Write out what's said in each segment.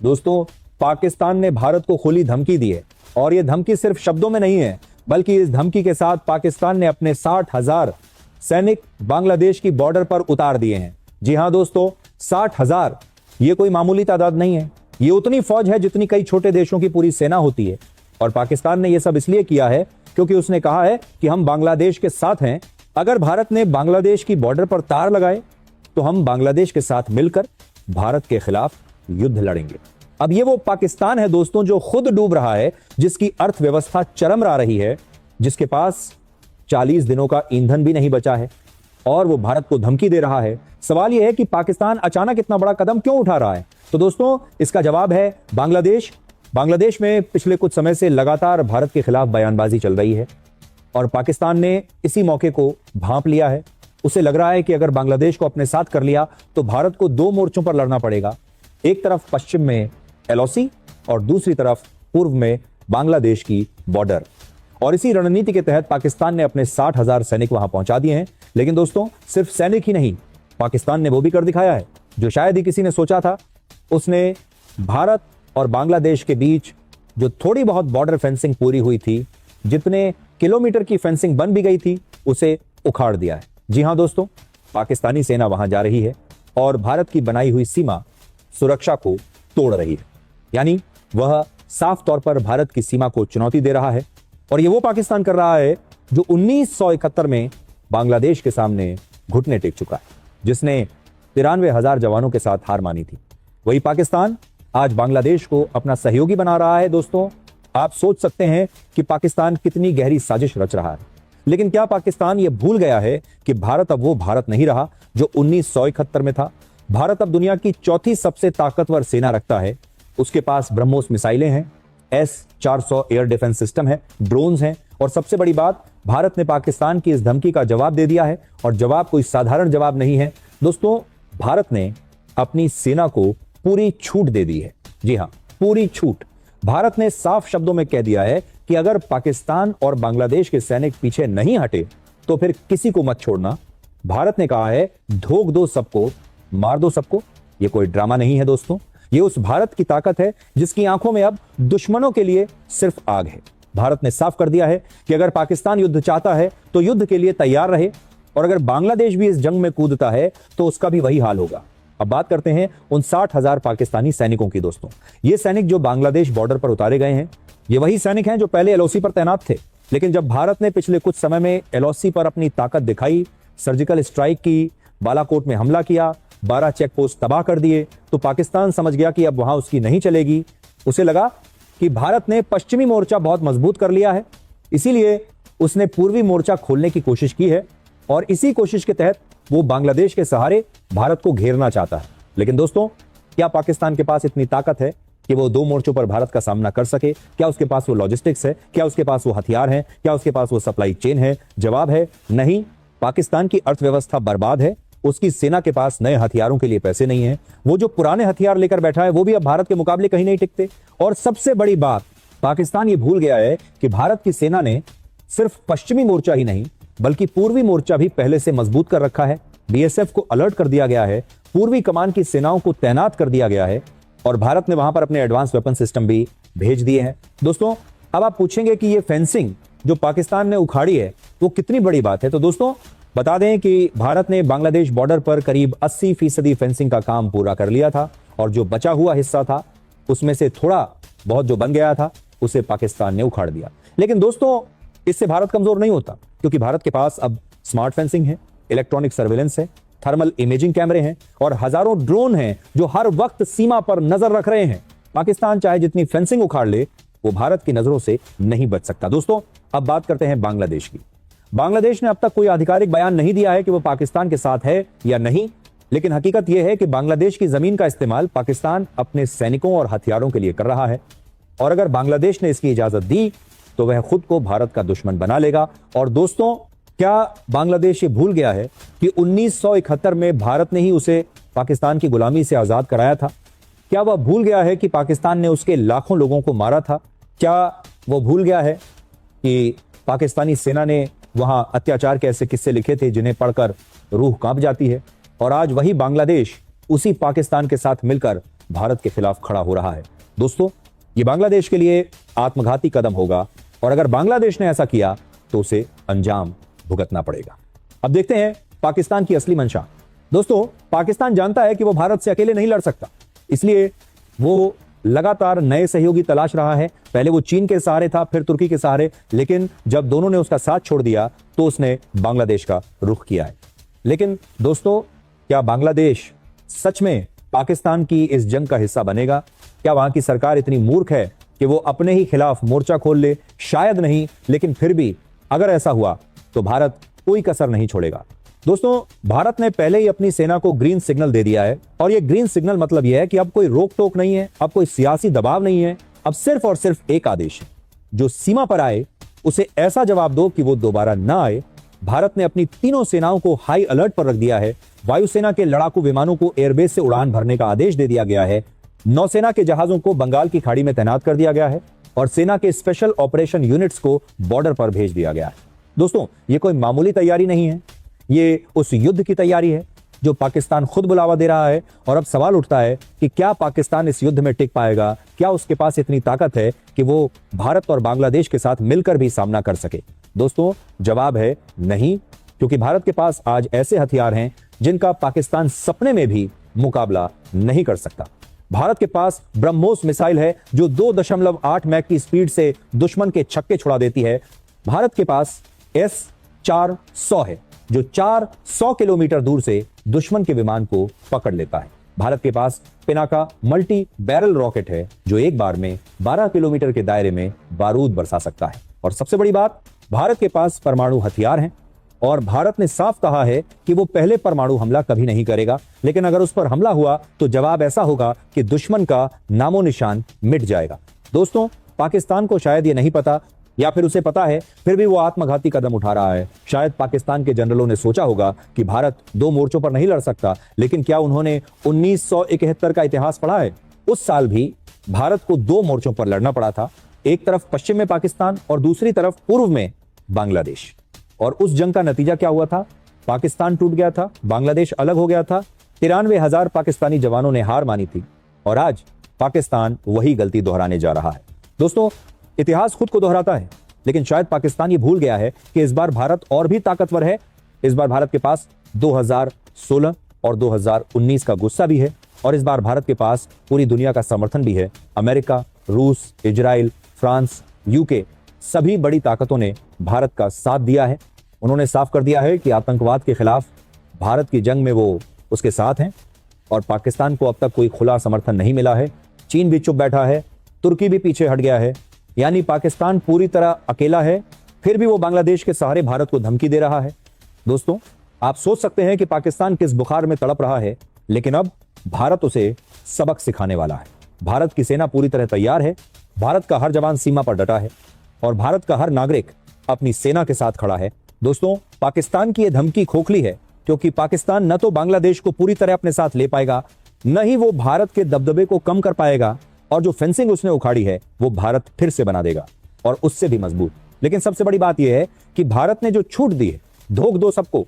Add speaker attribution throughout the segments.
Speaker 1: दोस्तों, पाकिस्तान ने भारत को खुली धमकी दी है और यह धमकी सिर्फ शब्दों में नहीं है, बल्कि इस धमकी के साथ पाकिस्तान ने अपने 60,000 सैनिक बांग्लादेश की बॉर्डर पर उतार दिए हैं। जी हां दोस्तों, 60,000 ये कोई मामूली तादाद नहीं है। ये उतनी फौज है जितनी कई छोटे देशों की पूरी सेना होती है। और पाकिस्तान ने यह सब इसलिए किया है क्योंकि उसने कहा है कि हम बांग्लादेश के साथ हैं। अगर भारत ने बांग्लादेश की बॉर्डर पर तार लगाए तो हम बांग्लादेश के साथ मिलकर भारत के खिलाफ युद्ध लड़ेंगे। अब ये वो पाकिस्तान है दोस्तों जो खुद डूब रहा है, जिसकी अर्थव्यवस्था चरमरा रही है, जिसके पास 40 दिनों का ईंधन भी नहीं बचा है और वो भारत को धमकी दे रहा है। सवाल यह है कि पाकिस्तान अचानक इतना बड़ा कदम क्यों उठा रहा है? तो दोस्तों, इसका जवाब है बांग्लादेश। बांग्लादेश में पिछले कुछ समय से लगातार भारत के खिलाफ बयानबाजी चल रही है और पाकिस्तान ने इसी मौके को भांप लिया है। उसे लग रहा है कि अगर बांग्लादेश को अपने साथ कर लिया तो भारत को दो मोर्चों पर लड़ना पड़ेगा। एक तरफ पश्चिम में एलओसी और दूसरी तरफ पूर्व में बांग्लादेश की बॉर्डर। और इसी रणनीति के तहत पाकिस्तान ने अपने 60,000 सैनिक वहां पहुंचा दिए हैं। लेकिन दोस्तों, सिर्फ सैनिक ही नहीं, पाकिस्तान ने वो भी कर दिखाया है जो शायद ही किसी ने सोचा था। उसने भारत और बांग्लादेश के बीच जो थोड़ी बहुत बॉर्डर फेंसिंग पूरी हुई थी, जितने किलोमीटर की फेंसिंग बन भी गई थी, उसे उखाड़ दिया है। जी हां दोस्तों, पाकिस्तानी सेना वहां जा रही है और भारत की बनाई हुई सीमा सुरक्षा को तोड़ रही है। यानी वह साफ तौर पर भारत की सीमा को चुनौती दे रहा है। और यह वो पाकिस्तान कर रहा है जो 1971 में बांग्लादेश के सामने घुटने टेक चुका है, जिसने 93,000 जवानों के साथ हार मानी थी। वही पाकिस्तान आज बांग्लादेश को अपना सहयोगी बना रहा है। दोस्तों, आप सोच सकते हैं कि पाकिस्तान कितनी गहरी साजिश रच रहा है। लेकिन क्या पाकिस्तान यह भूल गया है कि भारत अब वो भारत नहीं रहा जो 1971 में था? भारत अब दुनिया की चौथी सबसे ताकतवर सेना रखता है। उसके पास ब्रह्मोस मिसाइलें हैं, S-400 एयर डिफेंस सिस्टम है, ड्रोन्स हैं और सबसे बड़ी बात, भारत ने पाकिस्तान की इस धमकी का जवाब दे दिया है। और जवाब कोई साधारण जवाब नहीं है दोस्तों, भारत ने अपनी सेना को पूरी छूट दे दी है। जी हां, पूरी छूट। भारत ने साफ शब्दों में कह दिया है कि अगर पाकिस्तान और बांग्लादेश के सैनिक पीछे नहीं हटे तो फिर किसी को मत छोड़ना। भारत ने कहा है, धोख दो सबको, मार दो सबको। यह कोई ड्रामा नहीं है दोस्तों, यह उस भारत की ताकत है जिसकी आंखों में अब दुश्मनों के लिए सिर्फ आग है। भारत ने साफ कर दिया है कि अगर पाकिस्तान युद्ध चाहता है तो युद्ध के लिए तैयार रहे, और अगर बांग्लादेश भी इस जंग में कूदता है तो उसका भी वही हाल होगा। अब बात करते हैं उन 60,000 पाकिस्तानी सैनिकों की। दोस्तों, ये सैनिक जो बांग्लादेश बॉर्डर पर उतारे गए हैं, ये वही सैनिक हैं जो पहले एलओसी पर तैनात थे। लेकिन जब भारत ने पिछले कुछ समय में एलओसी पर अपनी ताकत दिखाई, सर्जिकल स्ट्राइक की, बालाकोट में हमला किया, 12 चेक पोस्ट तबाह कर दिए, तो पाकिस्तान समझ गया कि अब वहां उसकी नहीं चलेगी। उसे लगा कि भारत ने पश्चिमी मोर्चा बहुत मजबूत कर लिया है, इसीलिए उसने पूर्वी मोर्चा खोलने की कोशिश की है और इसी कोशिश के तहत वो बांग्लादेश के सहारे भारत को घेरना चाहता है। लेकिन दोस्तों, क्या पाकिस्तान के पास इतनी ताकत है कि वो दो मोर्चों पर भारत का सामना कर सके? क्या उसके पास वो लॉजिस्टिक्स है? क्या उसके पास वो हथियार हैं? क्या उसके पास वो सप्लाई चेन है? जवाब है नहीं। पाकिस्तान की अर्थव्यवस्था बर्बाद है, उसकी सेना के पास नए हथियारों के लिए पैसे नहीं है, वो जो पुराने हथियार लेकर बैठा है वो भी अब भारत के मुकाबले कहीं नहीं टिकते। और सबसे बड़ी बात, पाकिस्तान ये भूल गया है कि भारत की सेना ने सिर्फ पश्चिमी मोर्चा ही नहीं बल्कि पूर्वी मोर्चा भी पहले से मजबूत कर रखा है। बीएसएफ को अलर्ट कर दिया गया है, पूर्वी कमान की सेनाओं को तैनात कर दिया गया है और भारत ने वहां पर अपने एडवांस वेपन सिस्टम भी भेज दिए हैं। दोस्तों, अब आप पूछेंगे कि ये फेंसिंग जो पाकिस्तान ने उखाड़ी है वो कितनी बड़ी बात है? तो दोस्तों, बता दें कि भारत ने बांग्लादेश बॉर्डर पर करीब 80% फेंसिंग का काम पूरा कर लिया था और जो बचा हुआ हिस्सा था उसमें से थोड़ा बहुत जो बन गया था उसे पाकिस्तान ने उखाड़ दिया। लेकिन दोस्तों, इससे भारत कमजोर नहीं होता, क्योंकि भारत के पास अब स्मार्ट फेंसिंग है, इलेक्ट्रॉनिक सर्वेलेंस है, थर्मल इमेजिंग कैमरे हैं और हजारों ड्रोन हैं जो हर वक्त सीमा पर नजर रख रहे हैं। पाकिस्तान चाहे जितनी फेंसिंग उखाड़ ले, वो भारत की नजरों से नहीं बच सकता। दोस्तों, अब बात करते हैं बांग्लादेश की। बांग्लादेश ने अब तक कोई आधिकारिक बयान नहीं दिया है कि वो पाकिस्तान के साथ है या नहीं, लेकिन हकीकत यह है कि बांग्लादेश की जमीन का इस्तेमाल पाकिस्तान अपने सैनिकों और हथियारों के लिए कर रहा है और अगर बांग्लादेश ने इसकी इजाजत दी तो वह खुद को भारत का दुश्मन बना लेगा। और दोस्तों, क्या बांग्लादेश ये भूल गया है कि 1971 में भारत ने ही उसे पाकिस्तान की गुलामी से आजाद कराया था? क्या वह भूल गया है कि पाकिस्तान ने उसके लाखों लोगों को मारा था? क्या वो भूल गया है कि पाकिस्तानी सेना ने वहां अत्याचार के ऐसे किस्से लिखे थे जिन्हें पढ़कर रूह कांप जाती है? और आज वही बांग्लादेश उसी पाकिस्तान के साथ मिलकर भारत के खिलाफ खड़ा हो रहा है। दोस्तों, ये बांग्लादेश के लिए आत्मघाती कदम होगा और अगर बांग्लादेश ने ऐसा किया तो उसे अंजाम भुगतना पड़ेगा। अब देखते हैं पाकिस्तान की असली मंशा। दोस्तों, पाकिस्तान जानता है कि वो भारत से अकेले नहीं लड़ सकता, इसलिए वो लगातार नए सहयोगी तलाश रहा है। पहले वो चीन के सहारे था, फिर तुर्की के सहारे, लेकिन जब दोनों ने उसका साथ छोड़ दिया तो उसने बांग्लादेश का रुख किया है। लेकिन दोस्तों, क्या बांग्लादेश सच में पाकिस्तान की इस जंग का हिस्सा बनेगा? क्या वहां की सरकार इतनी मूर्ख है कि वो अपने ही खिलाफ मोर्चा खोल ले? शायद नहीं, लेकिन फिर भी अगर ऐसा हुआ तो भारत कोई कसर नहीं छोड़ेगा। दोस्तों, भारत ने पहले ही अपनी सेना को ग्रीन सिग्नल दे दिया है और ये ग्रीन सिग्नल मतलब यह है कि अब कोई रोक टोक नहीं है, अब कोई सियासी दबाव नहीं है। अब सिर्फ और सिर्फ एक आदेश है, जो सीमा पर आए उसे ऐसा जवाब दो कि वो दोबारा ना आए। भारत ने अपनी तीनों सेनाओं को हाई अलर्ट पर रख दिया है। वायुसेना के लड़ाकू विमानों को एयरबेस से उड़ान भरने का आदेश दे दिया गया है। नौसेना के जहाजों को बंगाल की खाड़ी में तैनात कर दिया गया है और सेना के स्पेशल ऑपरेशन यूनिट्स को बॉर्डर पर भेज दिया गया है। दोस्तों, ये कोई मामूली तैयारी नहीं है, ये उस युद्ध की तैयारी है जो पाकिस्तान खुद बुलावा दे रहा है। और अब सवाल उठता है कि क्या पाकिस्तान इस युद्ध में टिक पाएगा? क्या उसके पास इतनी ताकत है कि वो भारत और बांग्लादेश के साथ मिलकर भी सामना कर सके? दोस्तों, जवाब है नहीं, क्योंकि भारत के पास आज ऐसे हथियार हैं जिनका पाकिस्तान सपने में भी मुकाबला नहीं कर सकता। भारत के पास ब्रह्मोस मिसाइल है जो 2.8 मैक की स्पीड से दुश्मन के छक्के छुड़ा देती है। भारत के पास S-400 है जो 400 किलोमीटर दूर से दुश्मन के विमान को पकड़ लेता है। भारत के पास पिनाका मल्टी बैरल रॉकेट है जो एक बार में 12 किलोमीटर के दायरे में बारूद बरसा सकता है। और सबसे बड़ी बात, भारत के पास परमाणु हथियार हैं और भारत ने साफ कहा है कि वो पहले परमाणु हमला कभी नहीं करेगा, लेकिन अगर उस पर हमला हुआ तो जवाब ऐसा होगा कि दुश्मन का नामो निशान मिट जाएगा। दोस्तों, पाकिस्तान को शायद ये नहीं पता या फिर उसे पता है, फिर भी वो आत्मघाती कदम उठा रहा है। शायद पाकिस्तान के जनरलों ने सोचा होगा कि भारत 2 मोर्चों पर नहीं लड़ सकता, लेकिन क्या उन्होंने 1971 का इतिहास पढ़ा है? उस साल भी भारत को 2 मोर्चों पर लड़ना पड़ा था, एक तरफ पश्चिम में पाकिस्तान और दूसरी तरफ पूर्व में बांग्लादेश। और उस जंग का नतीजा क्या हुआ था? पाकिस्तान टूट गया था, बांग्लादेश अलग हो गया था, 93,000 पाकिस्तानी जवानों ने हार मानी थी और आज पाकिस्तान वही गलती दोहराने जा रहा है। दोस्तों, इतिहास खुद को दोहराता है, लेकिन शायद पाकिस्तान ये भूल गया है कि इस बार भारत और भी ताकतवर है। इस बार भारत के पास 2016 और 2019 का गुस्सा भी है और इस बार भारत के पास पूरी दुनिया का समर्थन भी है। अमेरिका, रूस, इजराइल, फ्रांस, यूके, सभी बड़ी ताकतों ने भारत का साथ दिया है। उन्होंने साफ कर दिया है कि आतंकवाद के खिलाफ भारत की जंग में वो उसके साथ हैं और पाकिस्तान को अब तक कोई खुला समर्थन नहीं मिला है। चीन भी चुप बैठा है, तुर्की भी पीछे हट गया है, यानी पाकिस्तान पूरी तरह अकेला है, फिर भी वो बांग्लादेश के सहारे भारत को धमकी दे रहा है। दोस्तों, आप सोच सकते हैं कि पाकिस्तान किस बुखार में तड़प रहा है, लेकिन अब भारत उसे सबक सिखाने वाला है। भारत की सेना पूरी तरह तैयार है, भारत का हर जवान सीमा पर डटा है और भारत का हर नागरिक अपनी सेना के साथ खड़ा है। दोस्तों, पाकिस्तान की यह धमकी खोखली है, क्योंकि पाकिस्तान न तो बांग्लादेश को पूरी तरह अपने साथ ले पाएगा, न ही वो भारत के दबदबे को कम कर पाएगा और जो फेंसिंग उसने उखाड़ी है वो भारत फिर से बना देगा और उससे भी मजबूत। लेकिन सबसे बड़ी बात यह है कि भारत ने जो छूट दी है, धोख दो सबको,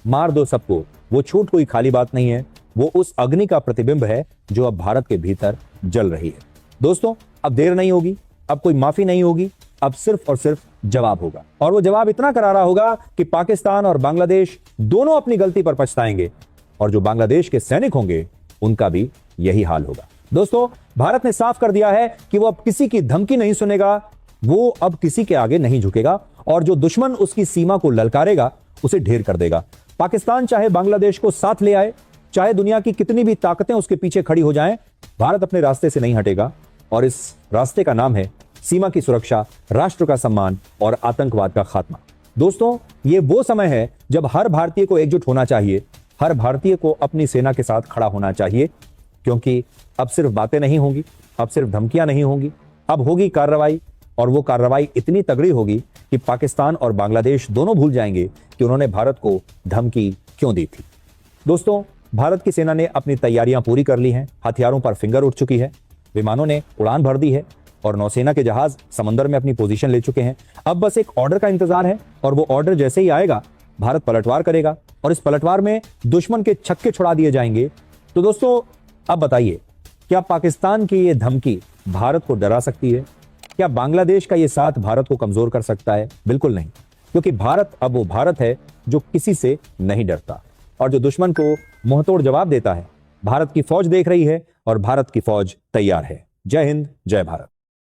Speaker 1: मार दो सबको, वो छूट कोई खाली बात नहीं है, वो उस अग्नि का प्रतिबिंब है जो अब भारत के भीतर जल रही है। दोस्तों, अब देर नहीं होगी, अब कोई माफी नहीं होगी, अब सिर्फ और सिर्फ जवाब होगा और वो जवाब इतना करारा होगा कि पाकिस्तान और बांग्लादेश दोनों अपनी गलती पर पछताएंगे और जो बांग्लादेश के सैनिक होंगे उनका भी यही हाल होगा। दोस्तों, भारत ने साफ कर दिया है कि वो अब किसी की धमकी नहीं सुनेगा, वो अब किसी के आगे नहीं झुकेगा और जो दुश्मन उसकी सीमा को ललकारेगा उसे ढेर कर देगा। पाकिस्तान चाहे बांग्लादेश को साथ ले आए, चाहे दुनिया की कितनी भी ताकतें उसके पीछे खड़ी हो जाएं, भारत अपने रास्ते से नहीं हटेगा और इस रास्ते का नाम है सीमा की सुरक्षा, राष्ट्र का सम्मान और आतंकवाद का खात्मा। दोस्तों, ये वो समय है जब हर भारतीय को एकजुट होना चाहिए, हर भारतीय को अपनी सेना के साथ खड़ा होना चाहिए, क्योंकि अब सिर्फ बातें नहीं होंगी, अब सिर्फ धमकियां नहीं होंगी, अब होगी कार्रवाई और वो कार्रवाई इतनी तगड़ी होगी कि पाकिस्तान और बांग्लादेश दोनों भूल जाएंगे कि उन्होंने भारत को धमकी क्यों दी थी। दोस्तों, भारत की सेना ने अपनी तैयारियां पूरी कर ली हैं, हथियारों पर फिंगर उठ चुकी है, विमानों ने उड़ान भर दी है और नौसेना के जहाज समंदर में अपनी पोजीशन ले चुके हैं। अब बस एक ऑर्डर का इंतजार है और वो ऑर्डर जैसे ही आएगा भारत पलटवार करेगा और इस पलटवार में दुश्मन के छक्के छुड़ा दिए जाएंगे। तो दोस्तों, अब बताइए क्या पाकिस्तान की ये धमकी भारत को डरा सकती है? क्या बांग्लादेश का ये साथ भारत को कमजोर कर सकता है? बिल्कुल नहीं, क्योंकि भारत अब वो भारत है जो किसी से नहीं डरता और जो दुश्मन को मुंहतोड़ जवाब देता है। भारत की फौज देख रही है और भारत की फौज तैयार है। जय हिंद, जय भारत।